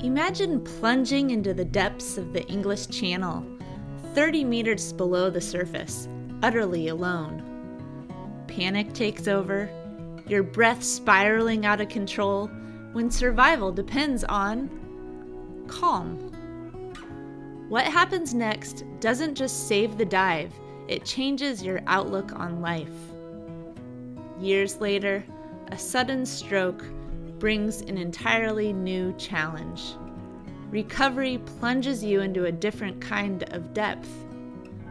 Imagine plunging into the depths of the English Channel, 30 meters below the surface, utterly alone. Panic takes over, your breath spiraling out of control when survival depends on calm. What happens next doesn't just save the dive, it changes your outlook on life. Years later, a sudden stroke brings an entirely new challenge. Recovery plunges you into a different kind of depth,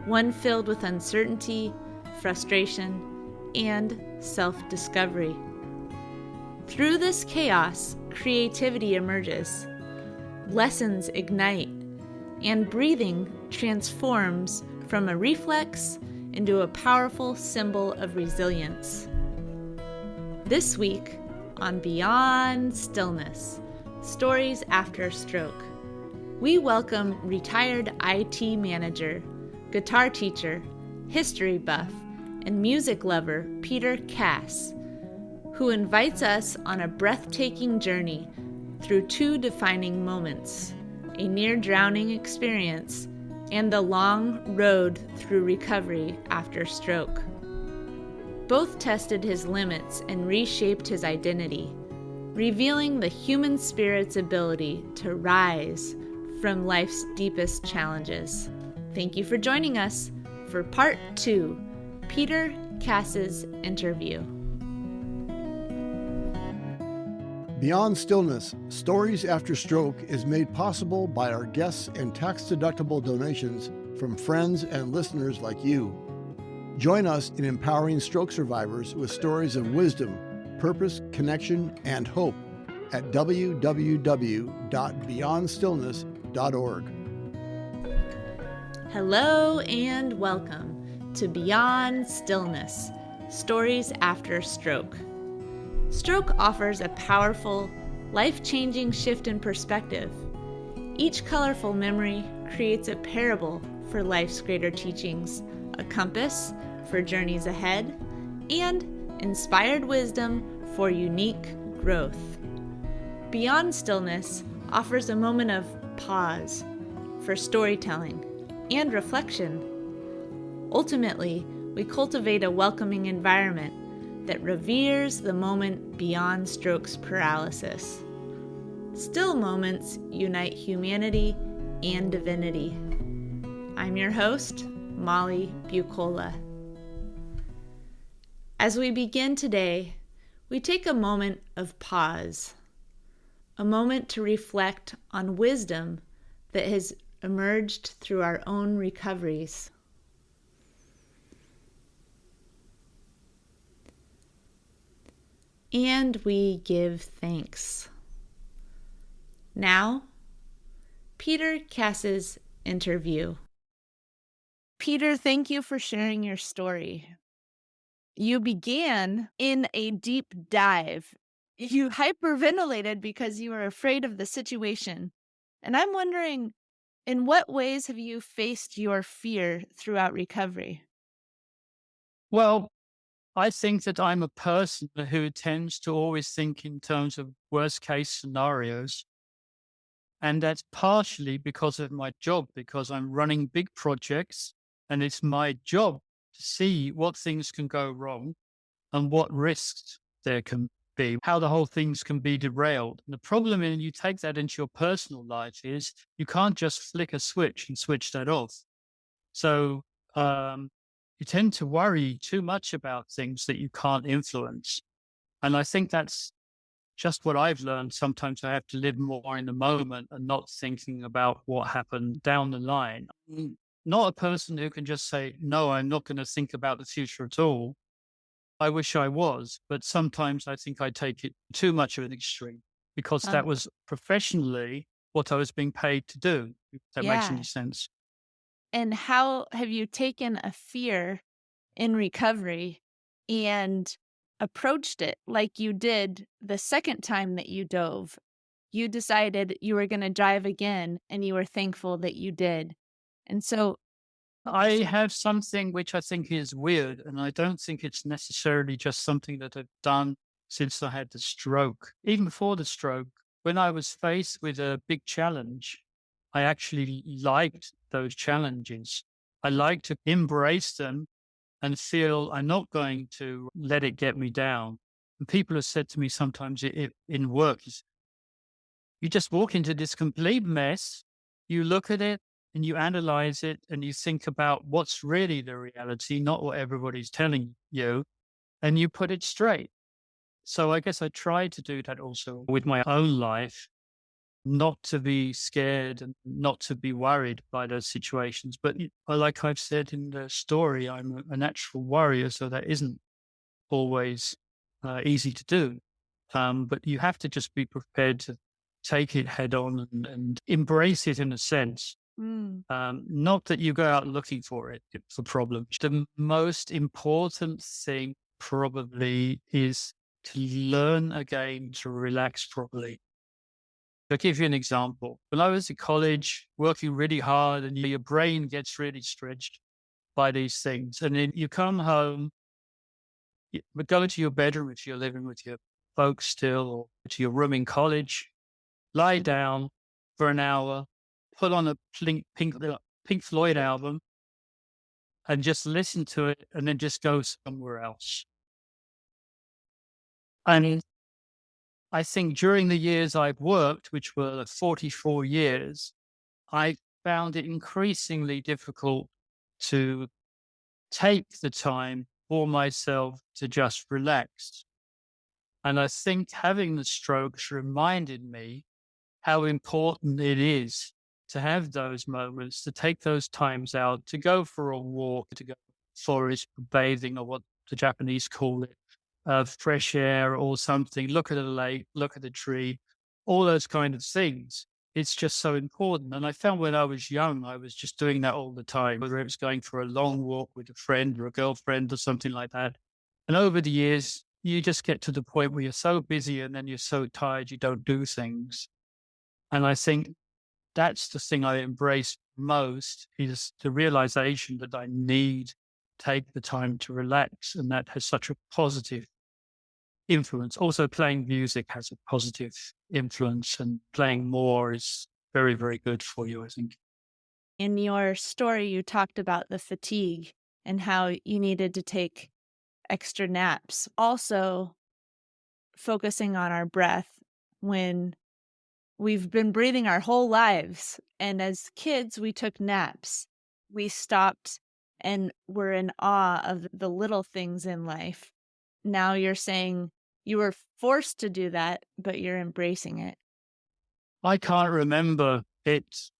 one filled with uncertainty, frustration, and self-discovery. Through this chaos, creativity emerges, lessons ignite, and breathing transforms from a reflex into a powerful symbol of resilience. This week on Beyond Stillness, Stories After Stroke, we welcome retired IT manager, guitar teacher, history buff, and music lover Peter Cass, who invites us on a breathtaking journey through two defining moments, a near-drowning experience and the long road through recovery after stroke. Both tested his limits and reshaped his identity, revealing the human spirit's ability to rise from life's deepest challenges. Thank you for joining us for Part 2, Peter Cass's interview. Beyond Stillness, Stories After Stroke is made possible by our guests and tax-deductible donations from friends and listeners like you. Join us in empowering stroke survivors with stories of wisdom, purpose, connection, and hope at www.beyondstillness.org. Hello and welcome to Beyond Stillness, Stories After Stroke. Stroke offers a powerful, life-changing shift in perspective. Each colorful memory creates a parable for life's greater teachings, a compass for journeys ahead, and inspired wisdom for unique growth. Beyond Stillness offers a moment of pause for storytelling and reflection. Ultimately, we cultivate a welcoming environment that reveres the moment beyond stroke's paralysis. Still moments unite humanity and divinity. I'm your host, Molly Bucola. As we begin today, we take a moment of pause, a moment to reflect on wisdom that has emerged through our own recoveries. And we give thanks. Now, Peter Cass's interview. Peter, thank you for sharing your story. You began in a deep dive. You hyperventilated because you were afraid of the situation. And I'm wondering, in what ways have you faced your fear throughout recovery? Well, I think that I'm a person who tends to always think in terms of worst case scenarios. And that's partially because of my job, because I'm running big projects and it's my job to see what things can go wrong and what risks there can be, how the whole things can be derailed. And the problem is you take that into your personal life is you can't just flick a switch and switch that off. So, you tend to worry too much about things that you can't influence. And I think that's just what I've learned. Sometimes I have to live more in the moment and not thinking about what happened down the line. I'm not a person who can just say, no, I'm not going to think about the future at all. I wish I was, but sometimes I think I take it too much of an extreme because that was professionally what I was being paid to do, if that makes any sense. And how have you taken a fear in recovery and approached it like you did the second time that you dove? You decided you were going to dive again, and you were thankful that you did. And so I have something which I think is weird, and I don't think it's necessarily just something that I've done since I had the stroke. Even before the stroke, when I was faced with a big challenge, I actually liked those challenges. I like to embrace them and feel I'm not going to let it get me down. And people have said to me sometimes in work, you just walk into this complete mess, you look at it and you analyze it and you think about what's really the reality, not what everybody's telling you, and you put it straight. So I guess I try to do that also with my own life, not to be scared and not to be worried by those situations. But like I've said in the story, I'm a natural warrior, so that isn't always easy to do. But you have to just be prepared to take it head on and embrace it in a sense. Mm. Not that you go out looking for it, for problems. The most important thing probably is to learn again to relax properly. I'll give you an example. When I was in college, working really hard and your brain gets really stretched by these things. And then you come home, but go into your bedroom if you're living with your folks still, or to your room in college, lie down for an hour, put on a Pink Floyd album and just listen to it and then just go somewhere else. And I think during the years I've worked, which were 44 years, I found it increasingly difficult to take the time for myself to just relax. And I think having the strokes reminded me how important it is to have those moments, to take those times out, to go for a walk, to go forest bathing, or what the Japanese call it, fresh air or something, look at a lake, look at a tree, all those kind of things. It's just so important. And I found when I was young, I was just doing that all the time, whether it was going for a long walk with a friend or a girlfriend or something like that. And over the years, you just get to the point where you're so busy and then you're so tired, you don't do things. And I think that's the thing I embrace most, is the realization that I need to take the time to relax. And that has such a positive influence. Also, playing music has a positive influence, and playing more is very, very good for you, I think. In your story, you talked about the fatigue and how you needed to take extra naps. Also, focusing on our breath when we've been breathing our whole lives. And as kids, we took naps. We stopped and were in awe of the little things in life. Now you're saying you were forced to do that, but you're embracing it. I can't remember it,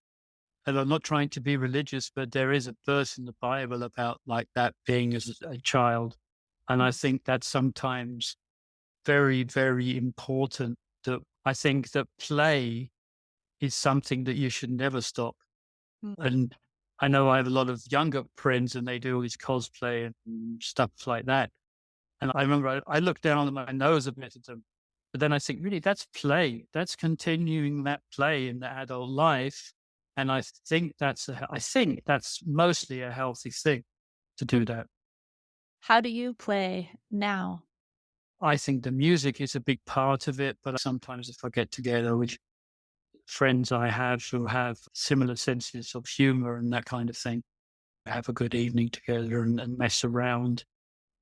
and I'm not trying to be religious, but there is a verse in the Bible about like that being as a child. And I think that's sometimes very, very important. That I think that play is something that you should never stop. Mm. And I know I have a lot of younger friends and they do all this cosplay and stuff like that. And I remember I look down at my nose a bit at them, but then I think, really, that's play. That's continuing that play in the adult life. And I think that's mostly a healthy thing to do that. How do you play now? I think the music is a big part of it, but sometimes if I get together with friends I have who have similar senses of humor and that kind of thing, have a good evening together and mess around.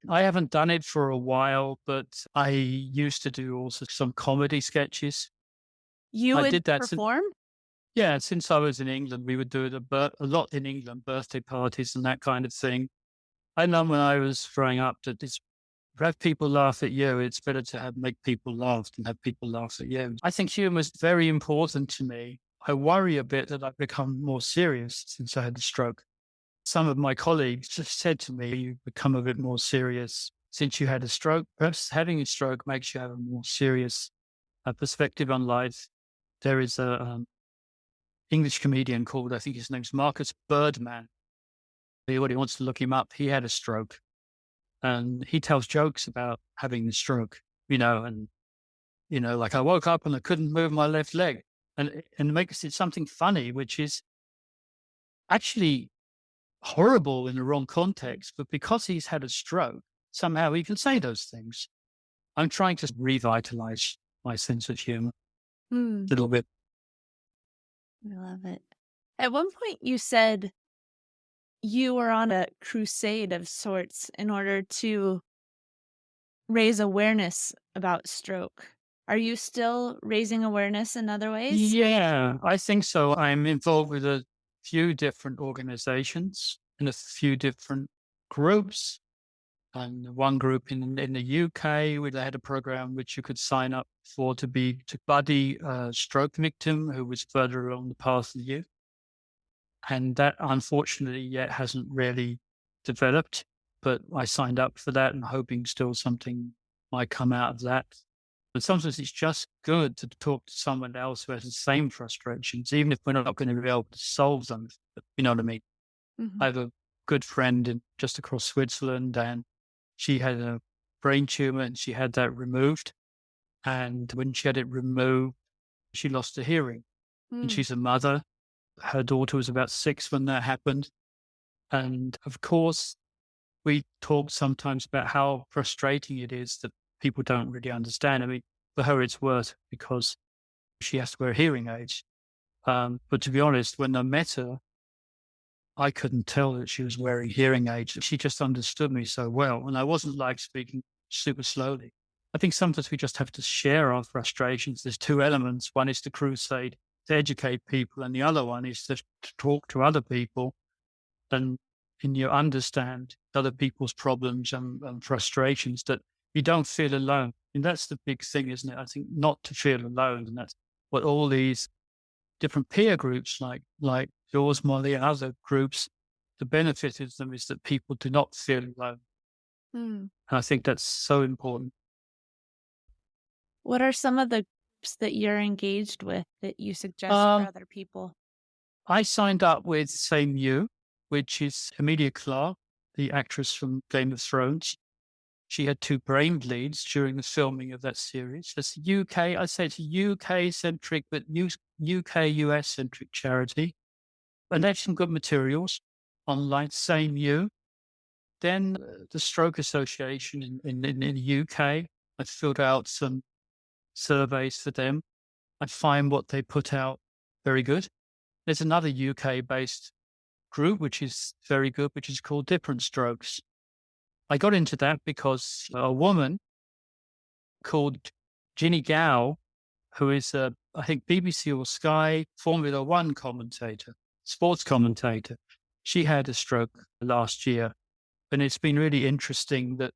I haven't done it for a while, but I used to do also some comedy sketches. You I would did that perform? since I was in England. We would do it a lot in England, birthday parties and that kind of thing. I know when I was growing up that have people laugh at you, it's better to make people laugh than have people laugh at you. I think humor is very important to me. I worry a bit that I've become more serious since I had the stroke. Some of my colleagues just said to me, you've become a bit more serious since you had a stroke. Perhaps having a stroke makes you have a more serious perspective on life. There is a English comedian called, I think his name's Marcus Birdman. Anybody wants to look him up, he had a stroke. And he tells jokes about having the stroke, like I woke up and I couldn't move my left leg. And makes it something funny, which is actually horrible in the wrong context. But because he's had a stroke, somehow he can say those things. I'm trying to revitalize my sense of humor. Mm, little bit. I love it. At one point, you said you were on a crusade of sorts in order to raise awareness about stroke. Are you still raising awareness in other ways? Yeah, I think so. I'm involved with a few different organizations and a few different groups. And one group in the UK, where they had a program which you could sign up for to buddy a stroke victim who was further along the path than you. And that unfortunately yet hasn't really developed. But I signed up for that and hoping still something might come out of that. But sometimes it's just good to talk to someone else who has the same frustrations, even if we're not going to be able to solve them. You know what I mean? I Mhm. have a good friend just across Switzerland, and she had a brain tumor and she had that removed. And when she had it removed, she lost her hearing. And Mm. she's a mother. Her daughter was about 6 when that happened. And of course, we talk sometimes about how frustrating it is that people don't really understand. I mean, for her, it's worse because she has to wear hearing aids. But to be honest, when I met her, I couldn't tell that she was wearing hearing aids. She just understood me so well. And I wasn't like speaking super slowly. I think sometimes we just have to share our frustrations. There's two elements. One is the crusade to educate people, and the other one is to talk to other people and you understand other people's problems and frustrations, that you don't feel alone. And that's the big thing, isn't it? I think not to feel alone. And that's what all these different peer groups like yours, Molly, and other groups, the benefit of them is that people do not feel alone. Mm. And I think that's so important. What are some of the groups that you're engaged with that you suggest for Um, other people? I signed up with Same You, which is Emilia Clarke, the actress from Game of Thrones. She had two brain bleeds during the filming of that series. That's UK. I'd say it's a UK centric, but UK US centric charity. And they have some good materials online. Same you. Then the Stroke Association in the UK. I filled out some surveys for them. I find what they put out very good. There's another UK based group which is very good, which is called Different Strokes. I got into that because a woman called Ginny Gow, who is, I think, BBC or Sky Formula One commentator, sports commentator. She had a stroke last year. And it's been really interesting that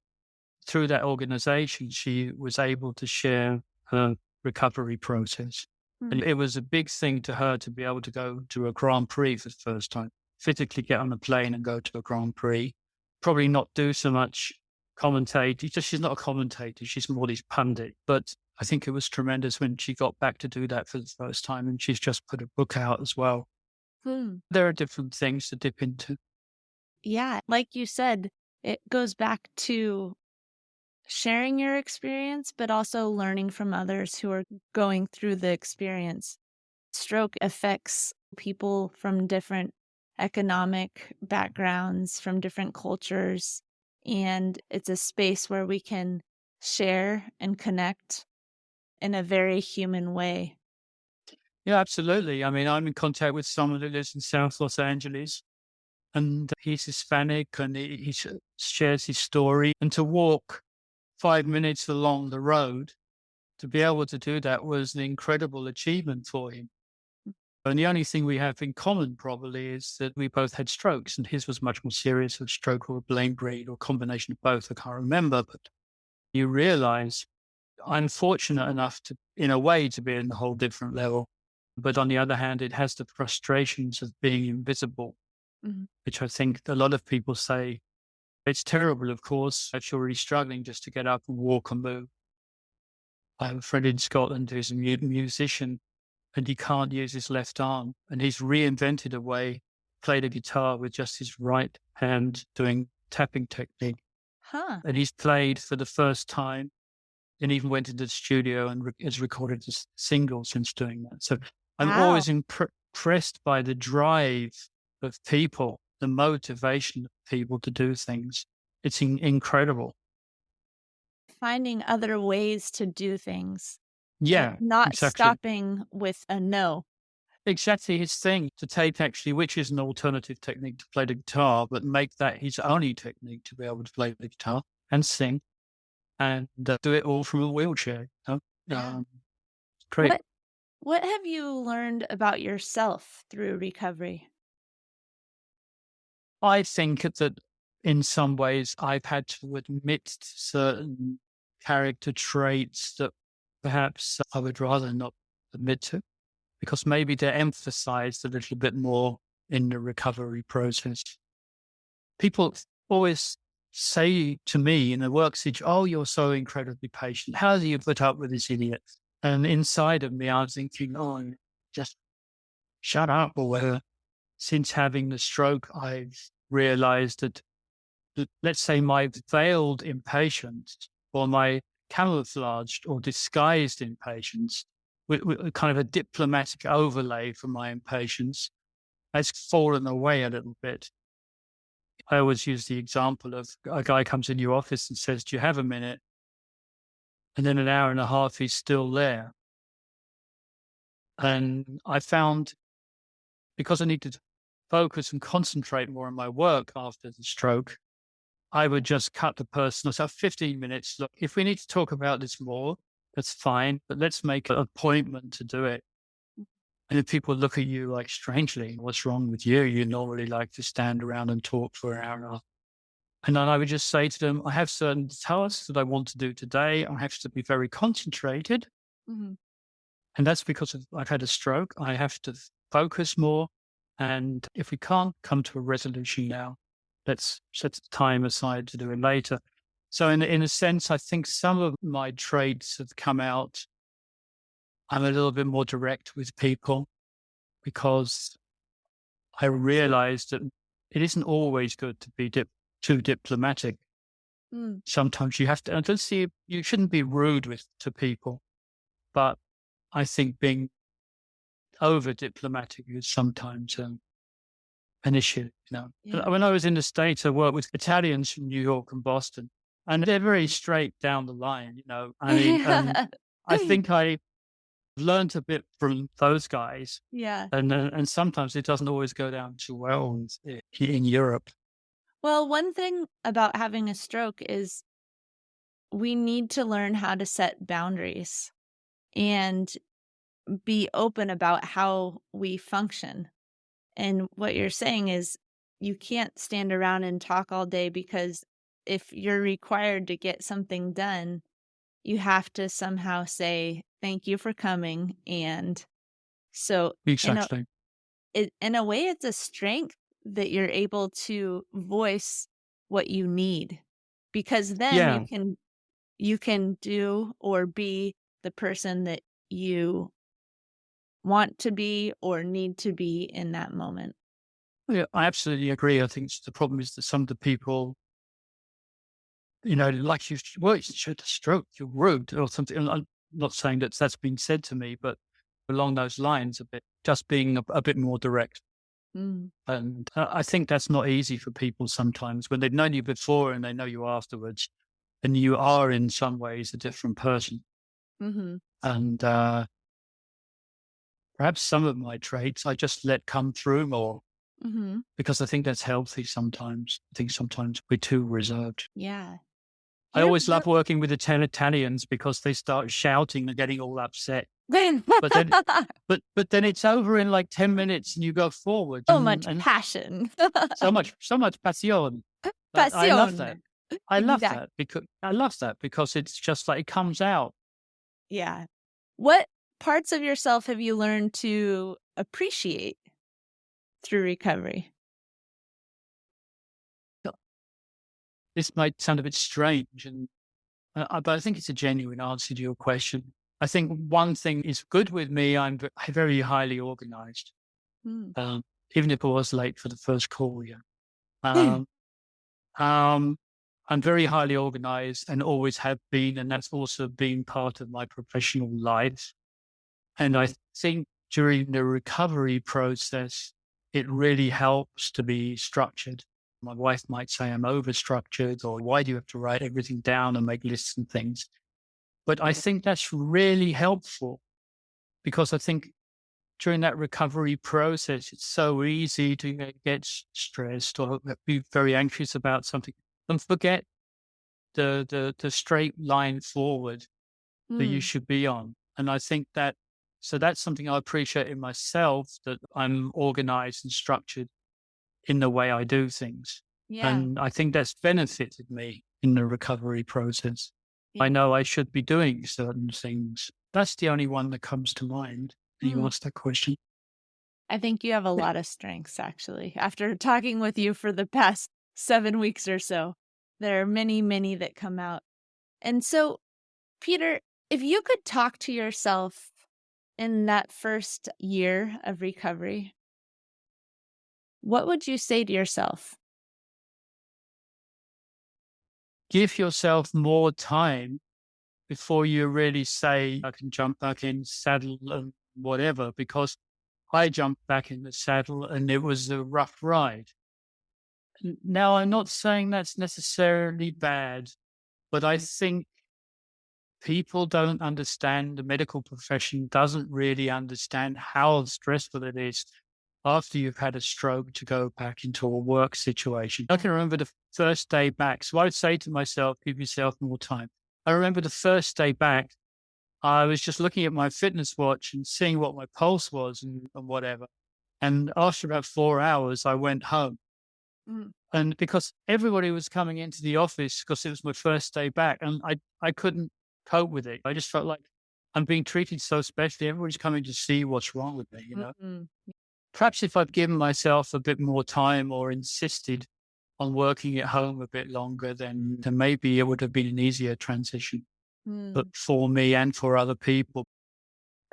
through that organization, she was able to share her recovery process. And Mm. it was a big thing to her to be able to go to a Grand Prix for the first time, physically get on a plane and go to a Grand Prix. Probably not do so much commentate. She's not a commentator. She's more this pundit. But I think it was tremendous when she got back to do that for the first time. And she's just put a book out as well. Hmm. There are different things to dip into. Yeah, like you said, it goes back to sharing your experience, but also learning from others who are going through the experience. Stroke affects people from different economic backgrounds, from different cultures, and it's a space where we can share and connect in a very human way. Yeah, absolutely. I mean, I'm in contact with someone who lives in South Los Angeles, and he's Hispanic, and he shares his story. And to walk 5 minutes along the road, to be able to do that was an incredible achievement for him. And the only thing we have in common probably is that we both had strokes, and his was much more serious, a stroke or a brain bleed or a combination of both. I can't remember, but you realize I'm fortunate enough to, in a way, to be in a whole different level. But on the other hand, it has the frustrations of being invisible, Mhm. which I think a lot of people say it's terrible, of course, if you're really struggling just to get up and walk and move. I have a friend in Scotland who's a musician and he can't use his left arm. And he's reinvented a way, played a guitar with just his right hand doing tapping technique. Huh. And he's played for the first time and even went into the studio and has recorded a single since doing that. So I'm Wow. always impressed by the drive of people, the motivation of people to do things. It's incredible. Finding other ways to do things. Yeah, not exactly. stopping with a no. Exactly his thing to take actually, which is an alternative technique to play the guitar, but make that his only technique to be able to play the guitar and sing and do it all from a wheelchair. Yeah. Great. What what have you learned about yourself through recovery? I think that in some ways I've had to admit to certain character traits that perhaps I would rather not admit to, because maybe they're emphasized a little bit more in the recovery process. People always say to me in the work situation, "Oh, you're so incredibly patient. How do you put up with this idiot?" And inside of me, I was thinking, "Oh, just shut up," or whatever. Since having the stroke, I've realized that, let's say, my veiled impatience or my camouflaged or disguised impatience, with kind of a diplomatic overlay for my impatience, has fallen away a little bit. I always use the example of a guy comes in your office and says, "Do you have a minute?" And then an hour and a half, he's still there. And I found, because I needed to focus and concentrate more on my work after the stroke, I would just cut the person. I said, 15 minutes. Look, if we need to talk about this more, that's fine, but let's make an appointment to do it. And if people look at you like strangely, what's wrong with you? You normally like to stand around and talk for an hour and a half. And then I would just say to them, I have certain tasks that I want to do today. I have to be very concentrated. Mhm. And that's because I've had a stroke. I have to focus more. And if we can't come to a resolution now, let's set time aside to do it later. So in a sense, I think some of my traits have come out. I'm a little bit more direct with people because I realized that it isn't always good to be too diplomatic. Mm. Sometimes you have to, and let's see, you shouldn't be rude to people, but I think being over diplomatic is sometimes an issue. Yeah. When I was in the States, I worked with Italians from New York and Boston, and they're very straight down the line. I mean, and I think I learned a bit from those guys, Yeah. and sometimes it doesn't always go down too well in Europe. Well, one thing about having a stroke is we need to learn how to set boundaries and be open about how we function. And what you're saying is you can't stand around and talk all day because if you're required to get something done, you have to somehow say, "Thank you for coming." And so Exactly. in a way, it's a strength that you're able to voice what you need, because then Yeah. you can do or be the person that you want to be or need to be in that moment. Yeah, I absolutely agree. I think the problem is that some of the people, like you, well, you showed a stroke, you're rude or something. And I'm not saying that that's been said to me, but along those lines, a bit, just being a bit more direct. Mm. And I think that's not easy for people sometimes when they've known you before and they know you afterwards, and you are in some ways a different person. Mhm. And perhaps some of my traits I just let come through more Mhm. because I think that's healthy sometimes. I think sometimes we're too reserved. Yeah. I You're always love working with the 10 Italians because they start shouting and getting all upset. But then but then it's over in like 10 minutes and you go forward so much and passion. so much passion. I love that. Passion. I love that because it's just like it comes out. Yeah. What parts of yourself have you learned to appreciate through recovery? This might sound a bit strange, and but I think it's a genuine answer to your question. I think one thing is good with me. I'm very highly organized. Mm. Um, Even if I was late for the first call, yeah. Um, um, I'm very highly organized and always have been, and that's also been part of my professional life. And I think during the recovery process, it really helps to be structured. My wife might say I'm over structured, or why do you have to write everything down and make lists and things? But I think that's really helpful because I think during that recovery process, it's so easy to get stressed or be very anxious about something and forget the straight line forward that you Mm, should be on. And I think so that's something I appreciate in myself, that I'm organized and structured in the way I do things. yeah. And I think that's benefited me in the recovery process. Yeah. I know I should be doing certain things. That's the only one that comes to mind. And you Mm. asked that question. I think you have a lot of strengths, actually. After talking with you for the past 7 weeks or so, there are many, many that come out. And so, Peter, if you could talk to yourself in that first year of recovery, what would you say to yourself? Give yourself more time before you really say, I can jump back in saddle and whatever, because I jumped back in the saddle and it was a rough ride. Now, I'm not saying that's necessarily bad, but I think people don't understand, the medical profession doesn't really understand how stressful it is after you've had a stroke to go back into a work situation. I can remember the first day back. So I would say to myself, give yourself more time. I remember the first day back, I was just looking at my fitness watch and seeing what my pulse was and whatever. And after about 4 hours, I went home. Mm, And because everybody was coming into the office because it was my first day back, and I couldn't cope with it. I just felt like I'm being treated so specially. Everybody's coming to see what's wrong with me, you know? mm, Perhaps if I'd given myself a bit more time or insisted on working at home a bit longer, then maybe it would have been an easier transition, but mm. for me and for other people.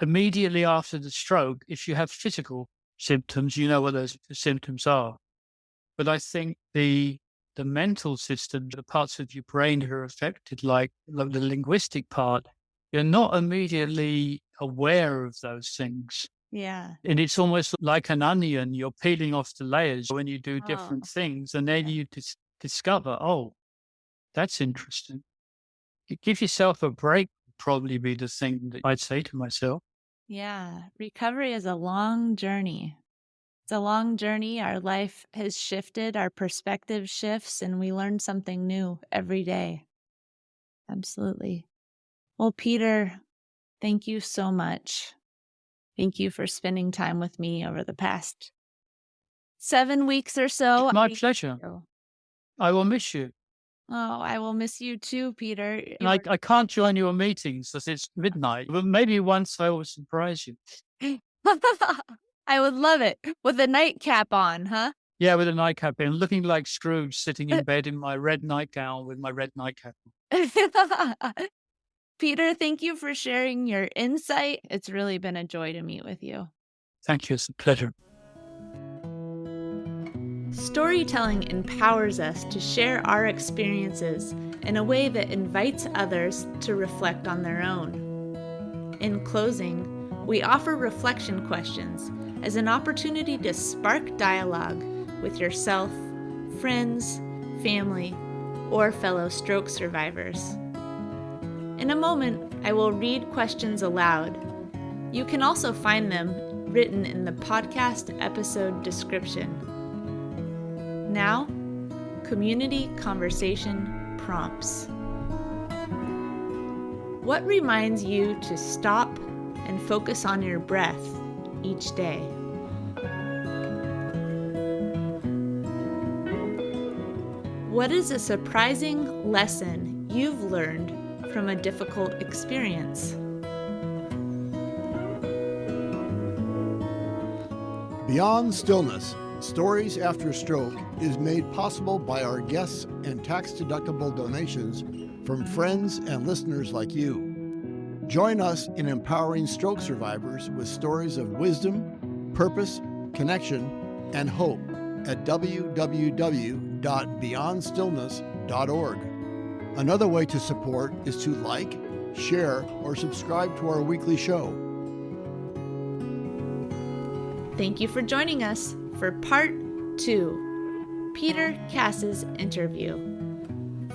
Immediately after the stroke, if you have physical symptoms, you know what those symptoms are. But I think the mental system, the parts of your brain that are affected, like the linguistic part, you're not immediately aware of those things. Yeah. And it's almost like an onion. You're peeling off the layers when you do Oh, different things. And then yeah. you discover, oh, that's interesting. Give yourself a break would probably be the thing that I'd say to myself. Yeah. Recovery is a long journey. It's a long journey. Our life has shifted, our perspective shifts, and we learn something new every day. Absolutely. Well, Peter, thank you so much. Thank you for spending time with me over the past 7 weeks or so. My pleasure. Oh, I will miss you. I will miss you too, Peter. And I can't join your meetings because it's midnight. But maybe once I will surprise you. I would love it with a nightcap on, huh? Yeah, with a nightcap in, looking like Scrooge sitting in bed in my red nightgown with my red nightcap on. Peter, thank you for sharing your insight. It's really been a joy to meet with you. Thank you. It's a pleasure. Storytelling empowers us to share our experiences in a way that invites others to reflect on their own. In closing, we offer reflection questions as an opportunity to spark dialogue with yourself, friends, family, or fellow stroke survivors. In a moment, I will read questions aloud. You can also find them written in the podcast episode description. Now, community conversation prompts. What reminds you to stop and focus on your breath each day? What is a surprising lesson you've learned from a difficult experience? Beyond Stillness, Stories After Stroke is made possible by our guests and tax-deductible donations from friends and listeners like you. Join us in empowering stroke survivors with stories of wisdom, purpose, connection, and hope at www.beyondstillness.org. Another way to support is to like, share, or subscribe to our weekly show. Thank you for joining us for Part 2, Peter Cass's interview.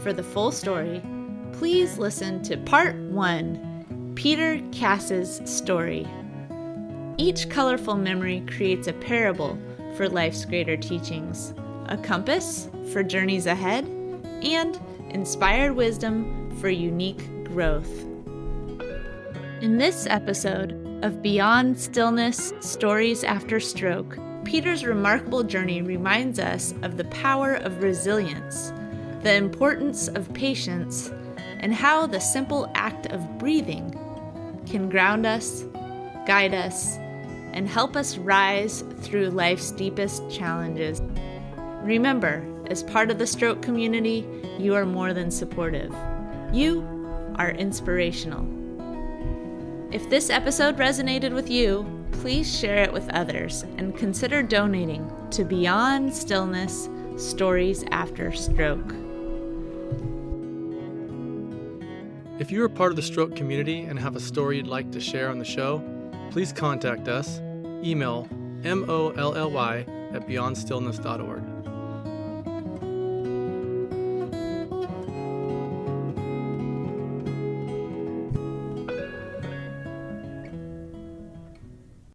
For the full story, please listen to Part 1, Peter Cass's story. Each colorful memory creates a parable for life's greater teachings, a compass for journeys ahead, and inspired wisdom for unique growth. In this episode of Beyond Stillness, Stories After Stroke, Peter's remarkable journey reminds us of the power of resilience, the importance of patience, and how the simple act of breathing can ground us, guide us, and help us rise through life's deepest challenges. Remember, as part of the stroke community, you are more than supportive. You are inspirational. If this episode resonated with you, please share it with others and consider donating to Beyond Stillness, Stories After Stroke. If you are part of the stroke community and have a story you'd like to share on the show, please contact us. Email molly@beyondstillness.org.